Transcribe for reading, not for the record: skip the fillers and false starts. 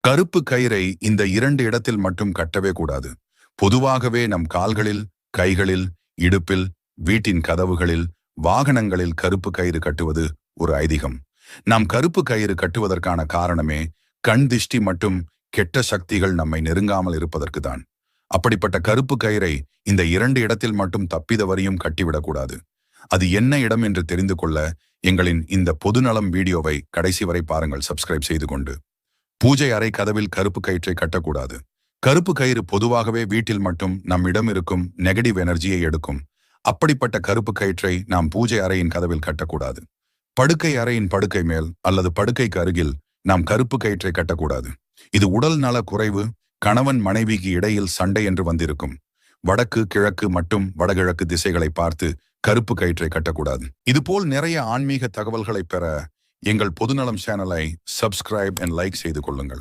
கருப்பு கயிறை இந்த 2 இடத்தில் மட்டும் கட்டவே கூடாது. பொதுவாகவே நம் கால்களில், கைகளில், இடுப்பில், வீட்டின் கதவுகளில், வாகனங்களில் கருப்பு கயிறு கட்டுவது ஒரு ஐதீகம். நாம் கருப்பு கயிறு கட்டுவதற்கான காரணமே கண் திஷ்டி மற்றும் கெட்ட சக்திகள் நம்மை நெருங்காமல் இருப்பதற்கு தான். அப்படிப்பட்ட கருப்பு கயிறை இந்த 2 இடத்தில் மட்டும் தப்பிதவரையும் கட்டிவிடக்கூடாது. அது என்ன இடம் என்று தெரிந்து கொள்ள எங்களின் இந்த பொதுநலம் வீடியோவை கடைசி வரை பாருங்கள். சப்ஸ்கிரைப் செய்து கொண்டு. பூஜை அறை கதவில் கருப்பு கயிற்றை கட்டக்கூடாது. கருப்பு கயிறு பொதுவாகவே வீட்டில் மட்டும் நம்மிடம் இருக்கும் நெகட்டிவ் எனர்ஜியை எடுக்கும். அப்படிப்பட்ட கருப்பு கயிற்றை நாம் பூஜை அறையின் கதவில் கட்டக்கூடாது. படுக்கை அறையின் படுக்கை மேல் அல்லது படுக்கைக்கு அருகில் நாம் கருப்பு கயிற்றை கட்டக்கூடாது. இது உடல் நல குறைவு, கணவன் மனைவிக்கு இடையில் சண்டை என்று வந்திருக்கும். வடக்கு, கிழக்கு மற்றும் வடகிழக்கு திசைகளை பார்த்து கருப்பு கயிற்றை கட்டக்கூடாது. இதுபோல் நிறைய ஆன்மீக தகவல்களை பெற எங்கள் பொதுநலம் சேனலை சப்ஸ்கிரைப் அண்ட் லைக் செய்து கொள்ளுங்கள்.